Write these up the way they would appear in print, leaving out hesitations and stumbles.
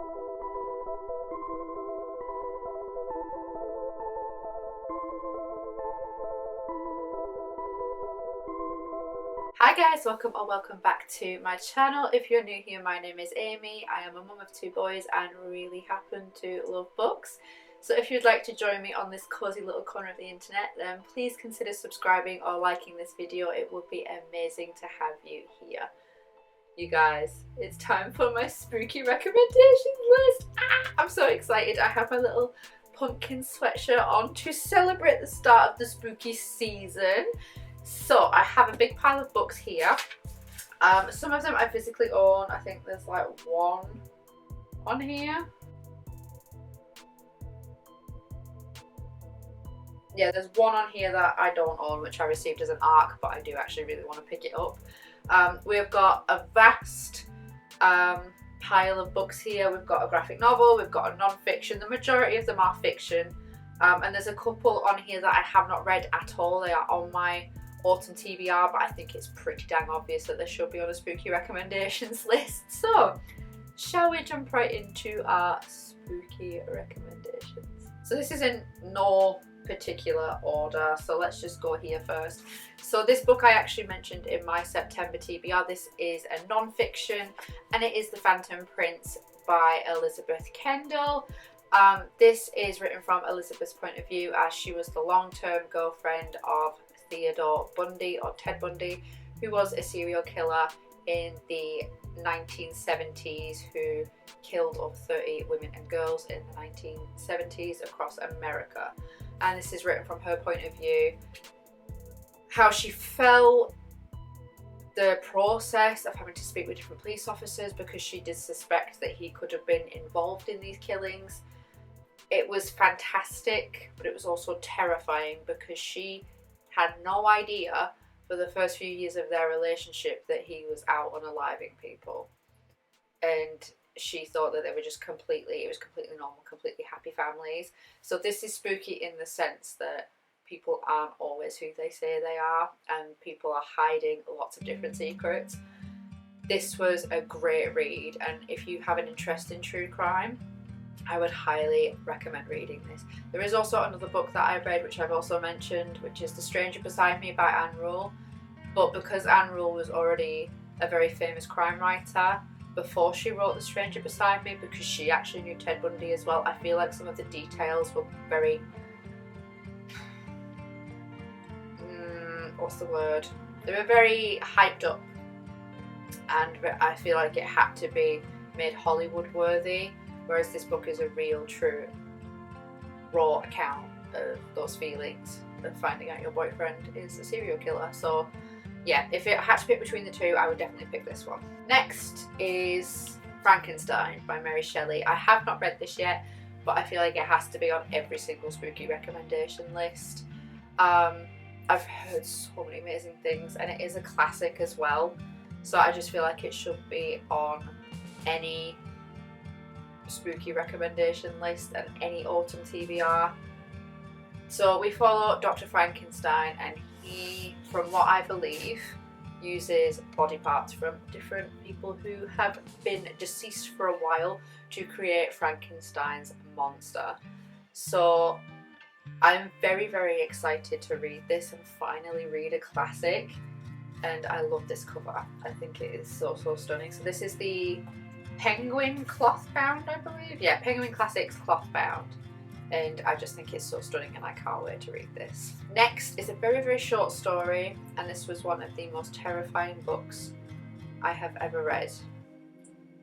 Hi guys, welcome or welcome back to my channel. If you're new here, my name is Amy. I am a mum of 2 boys and really happen to love books. So if you'd like to join me on this cozy little corner of the internet, then please consider subscribing or liking this video. It would be amazing to have you here. You guys, it's time for my spooky recommendations list. I'm so excited. I have my little pumpkin sweatshirt on to celebrate the start of the spooky season. So I have a big pile of books here. Some of them I physically own. I think there's like 1 on here. Yeah, there's 1 on here that I don't own, which I received as an ARC, but I do actually really want to pick it up. We've got a vast pile of books here. We've got a graphic novel, we've got a non-fiction. The majority of them are fiction. And there's a couple on here that I have not read at all. They are on my autumn TBR, but I think it's pretty dang obvious that they should be on a spooky recommendations list. So, shall we jump right into our spooky recommendations? So this is in no particular order, so let's just go here first. So this book I actually mentioned in my September TBR. This is a non-fiction and it is The Phantom Prince by Elizabeth Kendall. This is written from Elizabeth's point of view, as she was the long-term girlfriend of Theodore Bundy, or Ted Bundy, who was a serial killer in the 1970s who killed over 30 women and girls in the 1970s across America. And this is written from her point of view, how she felt, the process of having to speak with different police officers because she did suspect that he could have been involved in these killings. It was fantastic, but it was also terrifying because she had no idea for the first few years of their relationship that he was out unaliving people. And she thought that they were just it was completely normal, completely happy families. So this is spooky in the sense that people aren't always who they say they are, and people are hiding lots of different secrets. This was a great read, and if you have an interest in true crime, I would highly recommend reading this. There is also another book that I read, which I've also mentioned, which is The Stranger Beside Me by Anne Rule. But because Anne Rule was already a very famous crime writer before she wrote The Stranger Beside Me, because she actually knew Ted Bundy as well, I feel like some of the details were very... what's the word? They were very hyped up. And I feel like it had to be made Hollywood worthy. Whereas this book is a real, true, raw account of those feelings of finding out your boyfriend is a serial killer. So yeah, if it had to pick between the two, I would definitely pick this one. Next is Frankenstein by Mary Shelley. I have not read this yet, but I feel like it has to be on every single spooky recommendation list. I've heard so many amazing things, and it is a classic as well. So I just feel like it should be on any spooky recommendation list and any autumn TBR. So we follow Dr. Frankenstein, and he, from what I believe, uses body parts from different people who have been deceased for a while to create Frankenstein's monster. So I'm very, very excited to read this and finally read a classic, and I love this cover. I think it is so stunning. So this is the Penguin cloth bound, I believe. Yeah, Penguin Classics cloth bound, and I just think it's so stunning and I can't wait to read this. Next is a very, very short story, and this was one of the most terrifying books I have ever read.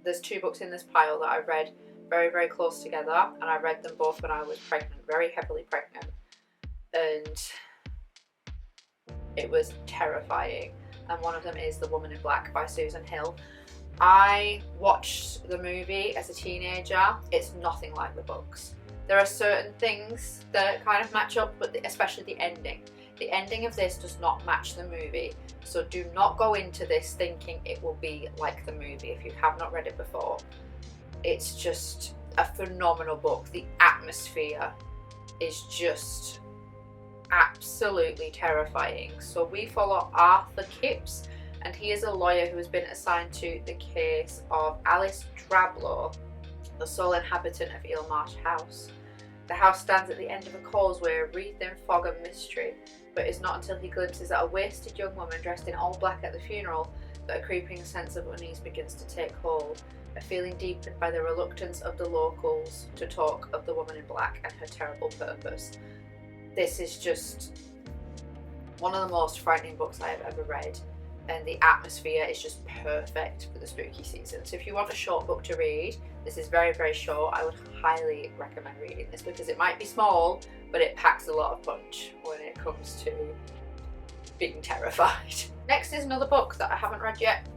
There's 2 books in this pile that I read very, very close together, and I read them both when I was pregnant, very heavily pregnant, and it was terrifying. And one of them is The Woman in Black by Susan Hill. I watched the movie as a teenager. It's nothing like the books. There are certain things that kind of match up, but especially the ending. The ending of this does not match the movie. So do not go into this thinking it will be like the movie if you have not read it before. It's just a phenomenal book. The atmosphere is just absolutely terrifying. So we follow Arthur Kipps, and he is a lawyer who has been assigned to the case of Alice Drablow, the sole inhabitant of Eelmarsh House. The house stands at the end of a causeway, wreathed in fog and mystery, but it's not until he glimpses at a wasted young woman dressed in all black at the funeral that a creeping sense of unease begins to take hold, a feeling deepened by the reluctance of the locals to talk of the woman in black and her terrible purpose. This is just one of the most frightening books I have ever read, and the atmosphere is just perfect for the spooky season. So if you want a short book to read, this is very, very short. I would highly recommend reading this because it might be small, but it packs a lot of punch when it comes to being terrified. Next is another book that I haven't read yet,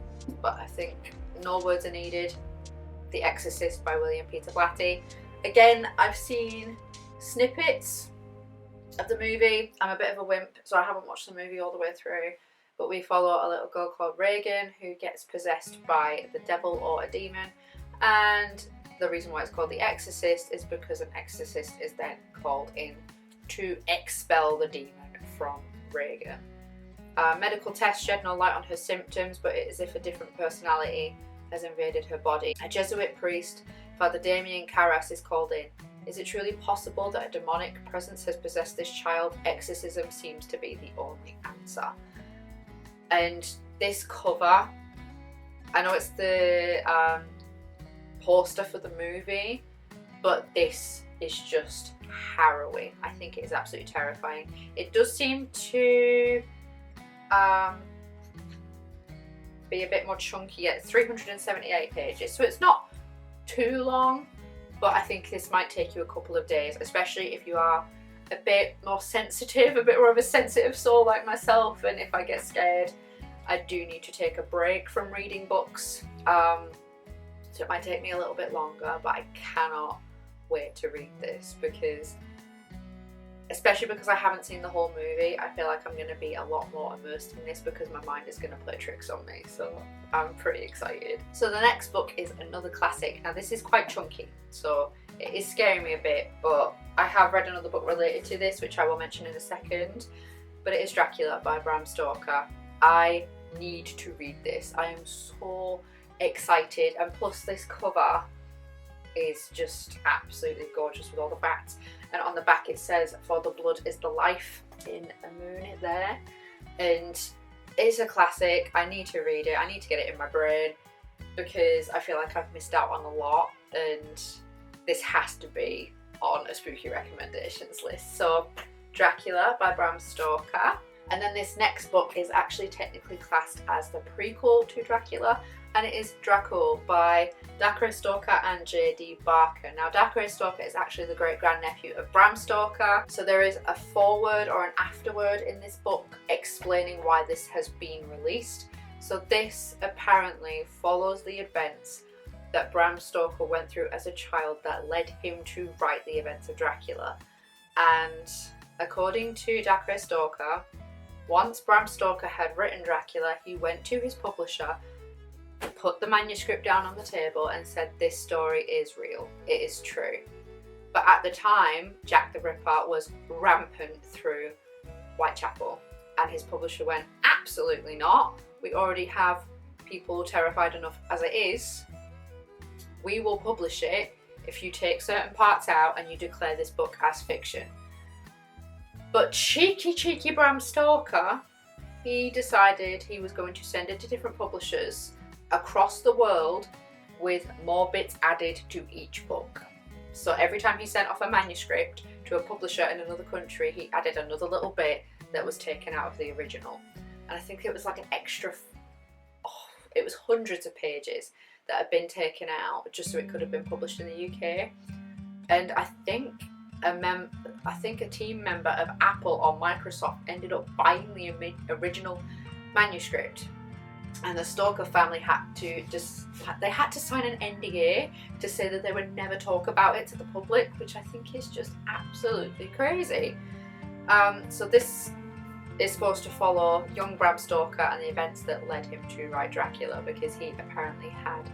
but I think no words are needed. The Exorcist by William Peter Blatty. Again, I've seen snippets of the movie. I'm a bit of a wimp, so I haven't watched the movie all the way through, but we follow a little girl called Regan who gets possessed by the devil or a demon, and the reason why it's called The Exorcist is because an exorcist is then called in to expel the demon from Regan. Medical tests shed no light on her symptoms, but it is as if a different personality has invaded her body. A Jesuit priest, Father Damien Kass, is called in. Is it truly possible that a demonic presence has possessed this child? Exorcism seems to be the only answer. And this cover, I know it's the poster for the movie, but this is just harrowing. I think it is absolutely terrifying. It does seem to be a bit more chunky at 378 pages, so it's not too long, but I think this might take you a couple of days, especially if you are a bit more sensitive, a bit more of a sensitive soul like myself, and if I get scared, I do need to take a break from reading books, so it might take me a little bit longer, but I cannot wait to read this because, especially because I haven't seen the whole movie, I feel like I'm going to be a lot more immersed in this because my mind is going to play tricks on me, so I'm pretty excited. So the next book is another classic. Now this is quite chunky, so it is scaring me a bit, but I have read another book related to this, which I will mention in a second, but it is Dracula by Bram Stoker. I need to read this. I am so excited, and plus this cover is just absolutely gorgeous with all the bats, and on the back it says "For the blood is the life" in a moon there, and it's a classic. I need to read it. I need to get it in my brain because I feel like I've missed out on a lot, and this has to be on a spooky recommendations list. So Dracula by Bram Stoker. And then this next book is actually technically classed as the prequel to Dracula, and it is Dracul by Dacre, Stoker and J.D. Barker. Now Dacre Stoker is actually the great-grandnephew of Bram Stoker, so there is a foreword or an afterword in this book explaining why this has been released. So this apparently follows the events that Bram Stoker went through as a child that led him to write the events of Dracula. And according to Dacre Stoker, once Bram Stoker had written Dracula, he went to his publisher, put the manuscript down on the table and said, "This story is real, it is true." But at the time, Jack the Ripper was rampant through Whitechapel, and his publisher went, "Absolutely not. We already have people terrified enough as it is. We will publish it if you take certain parts out and you declare this book as fiction." But cheeky Bram Stoker, he decided he was going to send it to different publishers across the world with more bits added to each book. So every time he sent off a manuscript to a publisher in another country, he added another little bit that was taken out of the original. And I think it was like an extra, it was hundreds of pages that had been taken out just so it could have been published in the UK. And I think a team member of Apple or Microsoft ended up buying the original manuscript, and the Stoker family had to sign an NDA to say that they would never talk about it to the public, which I think is just absolutely crazy. So this is supposed to follow young Bram Stoker and the events that led him to write Dracula, because he apparently had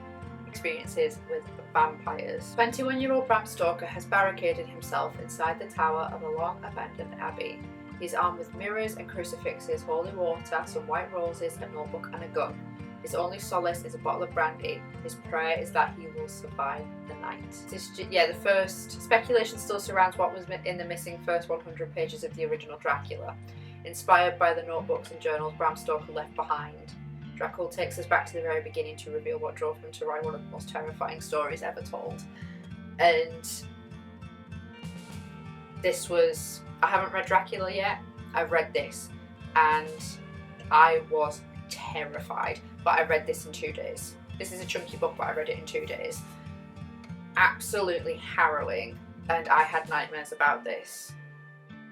experiences with vampires. 21-year-old Bram Stoker has barricaded himself inside the tower of a long-abandoned abbey. He's armed with mirrors and crucifixes, holy water, some white roses, a notebook and a gun. His only solace is a bottle of brandy. His prayer is that he will survive the night. The first speculation still surrounds what was in the missing first 100 pages of the original Dracula. Inspired by the notebooks and journals Bram Stoker left behind, Dracul takes us back to the very beginning to reveal what drove him to write one of the most terrifying stories ever told. And this was... I haven't read Dracula yet. I've read this and I was terrified, but I read this in 2 days. This is a chunky book, but I read it in 2 days. Absolutely harrowing, and I had nightmares about this.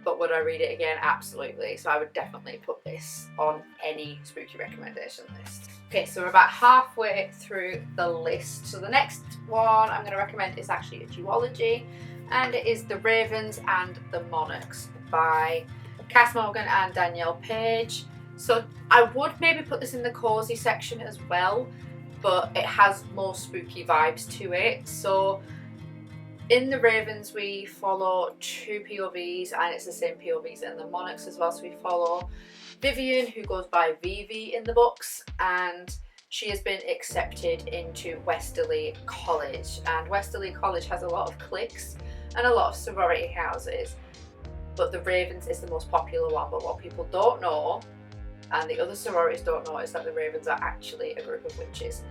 But would I read it again? Absolutely. So I would definitely put this on any spooky recommendation list. Okay, so we're about halfway through the list. So the next one I'm going to recommend is actually a duology, and it is The Ravens and the Monarchs by Kass and Danielle Page. So I would maybe put this in the cozy section as well, but it has more spooky vibes to it. So in The Ravens we follow 2 POVs, and it's the same POVs in the Monarchs as well. So we follow Vivian, who goes by Vivi in the books, and she has been accepted into Westerly College. And Westerly College has a lot of cliques and a lot of sorority houses, but the Ravens is the most popular one. But what people don't know, and the other sororities don't know, is that the Ravens are actually a group of witches,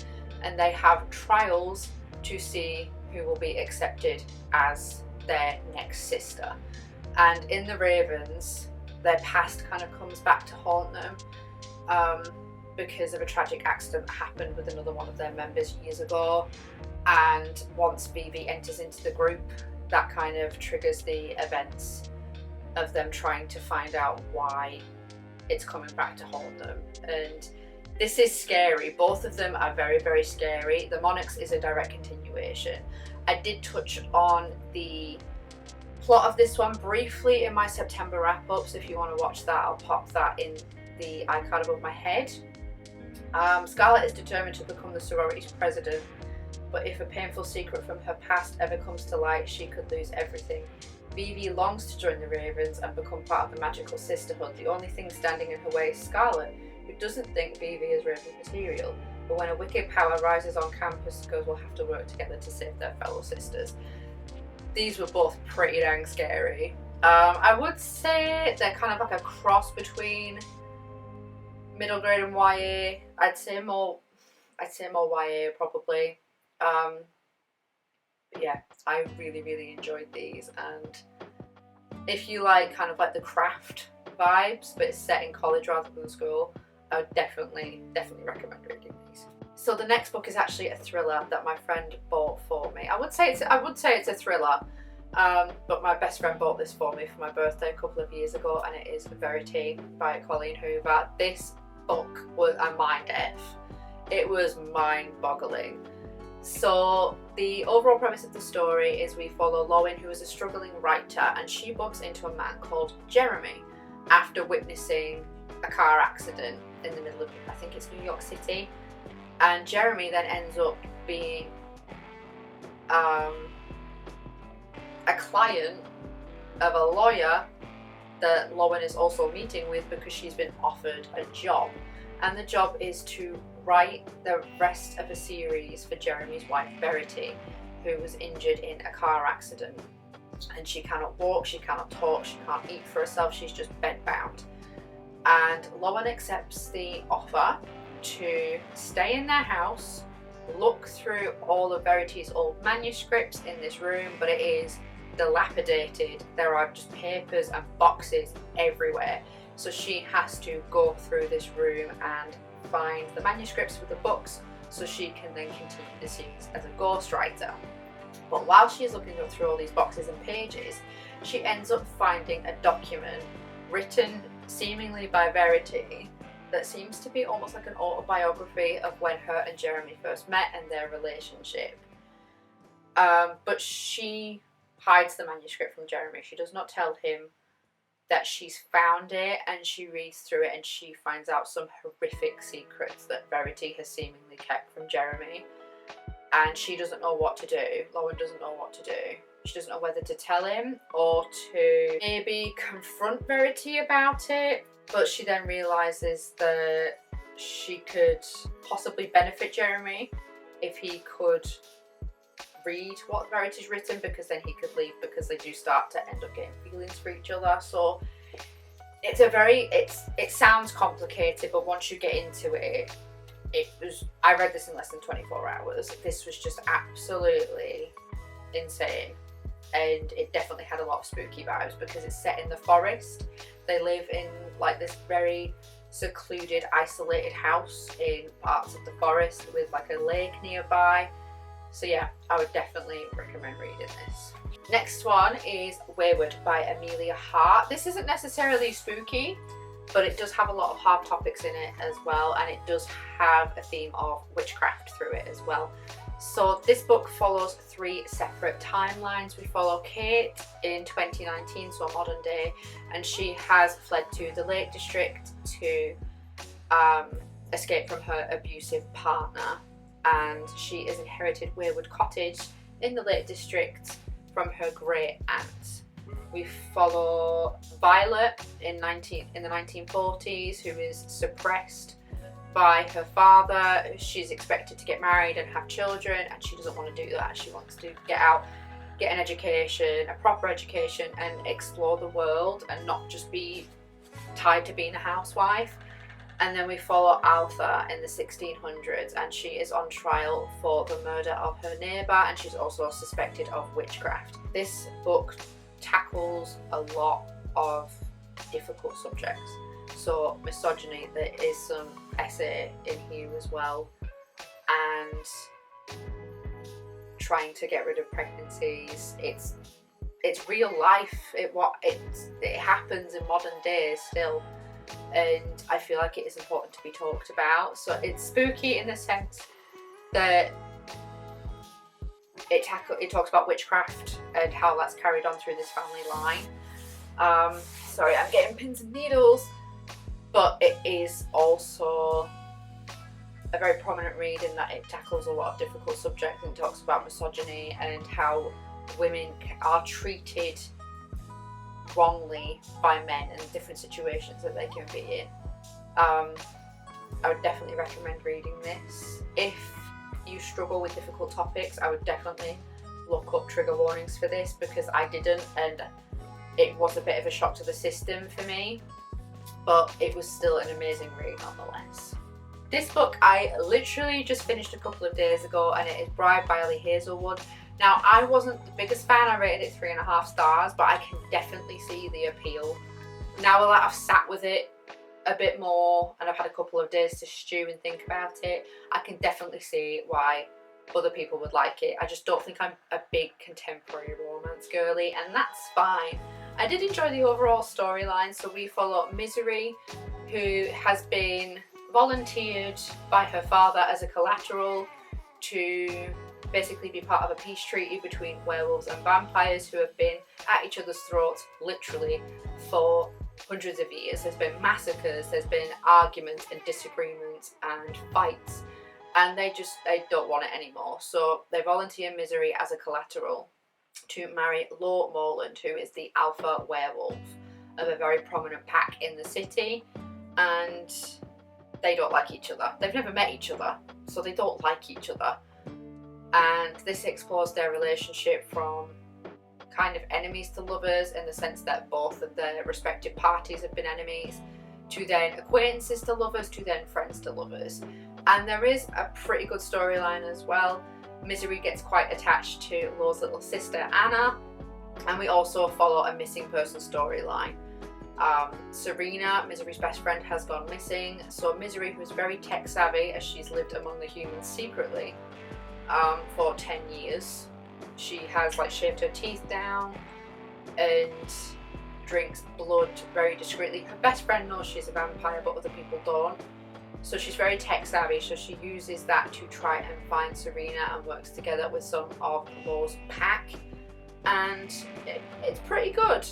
and they have trials to see who will be accepted as their next sister. And in the Ravens, their past kind of comes back to haunt them because of a tragic accident that happened with another one of their members years ago. And once Vivi enters into the group, that kind of triggers the events of them trying to find out why it's coming back to haunt them. And this is scary. Both of them are very, very scary. The Monarchs is a direct continuation. I did touch on the plot of this one briefly in my September wrap-up, so if you want to watch that, I'll pop that in the icon above my head. Scarlett is determined to become the sorority's president, but if a painful secret from her past ever comes to light, she could lose everything. Vivi longs to join the Ravens and become part of the magical sisterhood. The only thing standing in her way is Scarlett, who doesn't think Vivi is Raven material. But when a wicked power rises on campus, girls will have to work together to save their fellow sisters. These were both pretty dang scary. I would say they're kind of like a cross between middle grade and YA. I'd say more YA probably. But yeah, I really, really enjoyed these, and if you like kind of like the craft vibes, but it's set in college rather than school, I would definitely recommend reading these. So the next book is actually a thriller that my friend bought for me. I would say it's a thriller, but my best friend bought this for me for my birthday a couple of years ago, and it is Verity by Coleen Hoover. This book was a mind F. It was mind-boggling. So the overall premise of the story is we follow Lowen, who is a struggling writer, and she bumps into a man called Jeremy after witnessing a car accident in the middle of, I think it's New York City. And Jeremy then ends up being a client of a lawyer that Lowen is also meeting with, because she's been offered a job. And the job is to write the rest of a series for Jeremy's wife Verity, who was injured in a car accident. And she cannot walk, she cannot talk, she can't eat for herself, she's just bedbound. And Lowen accepts the offer to stay in their house, look through all of Verity's old manuscripts in this room, but it is dilapidated. There are just papers and boxes everywhere. So she has to go through this room and find the manuscripts for the books so she can then continue the series as a ghostwriter. But while she is looking through all these boxes and pages, she ends up finding a document written seemingly by Verity that seems to be almost like an autobiography of when her and Jeremy first met and their relationship. But she hides the manuscript from Jeremy. She does not tell him that she's found it, and she reads through it and she finds out some horrific secrets that Verity has seemingly kept from Jeremy. And she doesn't know what to do. Lowen doesn't know what to do. She doesn't know whether to tell him or to maybe confront Verity about it. But she then realises that she could possibly benefit Jeremy if he could read what Verity's written, because then he could leave, because they do start to end up getting feelings for each other. So it's a very, it sounds complicated, but once you get into it, I read this in less than 24 hours. This was just absolutely insane, and it definitely had a lot of spooky vibes because it's set in the forest. They live in like this very secluded, isolated house in parts of the forest with like a lake nearby. So yeah, I would definitely recommend reading this. Next one is Weyward by Emilia Hart. This isn't necessarily spooky, but it does have a lot of hard topics in it as well, and it does have a theme of witchcraft through it as well. So this book follows 3 separate timelines. We follow Kate in 2019, so modern day, and she has fled to the Lake District to escape from her abusive partner, and she has inherited Weyward Cottage in the Lake District from her great aunt. We follow Violet in the 1940s, who is suppressed by her father. She's expected to get married and have children, and she doesn't want to do that. She wants to get out, get an education, a proper education, and explore the world and not just be tied to being a housewife. And then we follow Altha in the 1600s, and she is on trial for the murder of her neighbour, and she's also suspected of witchcraft. This book tackles a lot of difficult subjects. So misogyny, there is some essay in here as well, and trying to get rid of pregnancies. It's real life. It happens in modern days still, and I feel like it is important to be talked about. So it's spooky in the sense that it talks about witchcraft and how that's carried on through this family line. Sorry, I'm getting pins and needles. But it is also a very prominent read in that it tackles a lot of difficult subjects, and talks about misogyny and how women are treated wrongly by men in different situations that they can be in. I would definitely recommend reading this. If you struggle with difficult topics, I would definitely look up trigger warnings for this, because I didn't, and it was a bit of a shock to the system for me, but it was still an amazing read nonetheless. This book I literally just finished a couple of days ago, and it is Bride by Ali Hazelwood. Now, I wasn't the biggest fan. I rated it 3.5 stars, but I can definitely see the appeal. Now that I've sat with it a bit more and I've had a couple of days to stew and think about it, I can definitely see why other people would like it. I just don't think I'm a big contemporary romance girly, and that's fine. I did enjoy the overall storyline. So we follow Misery, who has been volunteered by her father as a collateral to basically be part of a peace treaty between werewolves and vampires who have been at each other's throats literally for hundreds of years. There's been massacres, there's been arguments and disagreements and fights, and they don't want it anymore. So they volunteer Misery as a collateral to marry Lo Moreland, who is the alpha werewolf of a very prominent pack in the city, and they don't like each other. They've never met each other, so they don't like each other. And this explores their relationship from kind of enemies to lovers, in the sense that both of their respective parties have been enemies, to then acquaintances to lovers, to then friends to lovers. And there is a pretty good storyline as well. Misery gets quite attached to Lo's little sister Anna, and we also follow a missing person storyline. Serena, Misery's best friend, has gone missing. So Misery, who's very tech savvy as she's lived among the humans secretly for 10 years, she has shaved her teeth down and drinks blood very discreetly. Her best friend knows she's a vampire, but other people don't. So she's very tech savvy, so she uses that to try and find Serena, and works together with some of Lo's pack. And it's pretty good.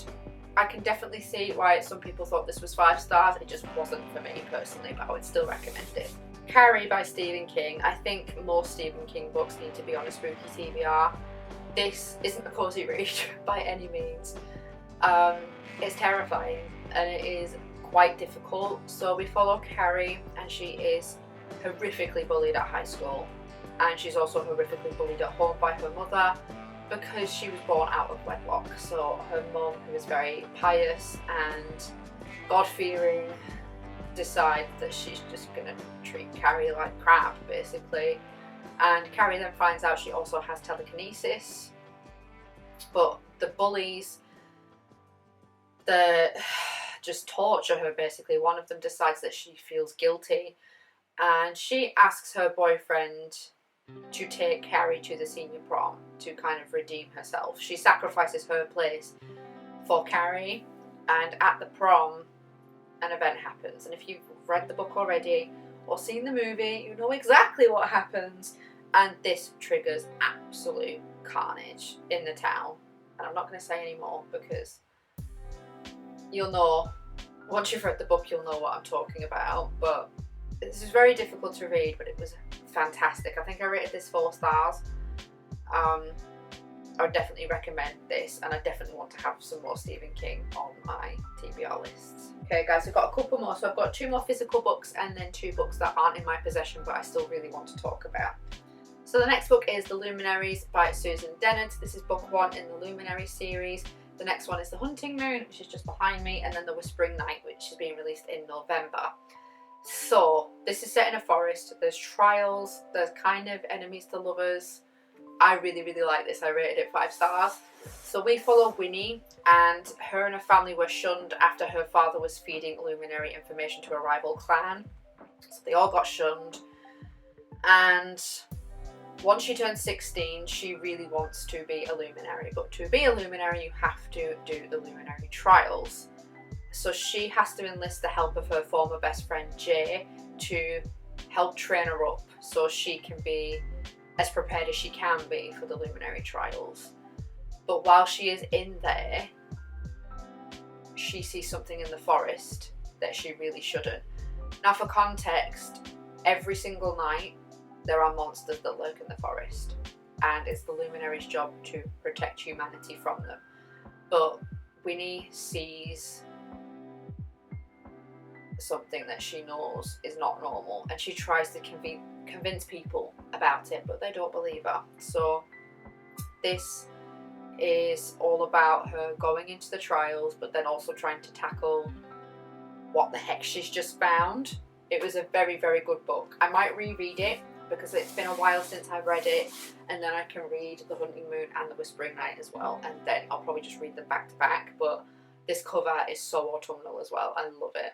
I can definitely see why some people thought this was 5 stars. It just wasn't for me personally, but I would still recommend it. Carrie by Stephen King. I think most Stephen King books need to be on a spooky TBR. This isn't a cozy read by any means. It's terrifying, and it is quite difficult. So we follow Carrie, and she is horrifically bullied at high school, and she's also horrifically bullied at home by her mother because she was born out of wedlock. So her mum, who is very pious and God-fearing, decides that she's just gonna treat Carrie like crap, basically. And Carrie then finds out she also has telekinesis, but the bullies that just torture her, basically. One of them decides that she feels guilty, and she asks her boyfriend to take Carrie to the senior prom to kind of redeem herself. She sacrifices her place for Carrie, and at the prom an event happens, and if you've read the book already or seen the movie, you know exactly what happens, and this triggers absolute carnage in the town. And I'm not going to say any more because you'll know, once you've read the book, you'll know what I'm talking about. But this is very difficult to read, but it was fantastic. I think I rated this 4 stars. I would definitely recommend this, and I definitely want to have some more Stephen King on my TBR lists. Okay guys, we've got a couple more. So I've got 2 more physical books and then 2 books that aren't in my possession but I still really want to talk about. So the next book is The Luminaries by Susan Dennard. This is book 1 in the Luminaries series. The next one is The Hunting Moon, which is just behind me, and then The Whispering Night, which is being released in November. So this is set in a forest. There's trials, there's kind of enemies to lovers. I really, really like this. I rated it 5 stars. So we follow Winnie, and her and her family were shunned after her father was feeding Luminary information to a rival clan. So they all got shunned, and once she turns 16, she really wants to be a Luminary. But to be a Luminary, you have to do the Luminary trials. So she has to enlist the help of her former best friend Jay to help train her up so she can be as prepared as she can be for the Luminary trials. But while she is in there, she sees something in the forest that she really shouldn't. Now for context, every single night there are monsters that lurk in the forest, and it's the Luminary's job to protect humanity from them. But Winnie sees something that she knows is not normal, and she tries to convince people about it, but they don't believe her. So this is all about her going into the trials, but then also trying to tackle what the heck she's just found. It was a very, very good book. I might reread it because it's been a while since I've read it, and then I can read The Hunting Moon and The Whispering Night as well, and then I'll probably just read them back to back. But this cover is so autumnal as well. I love it.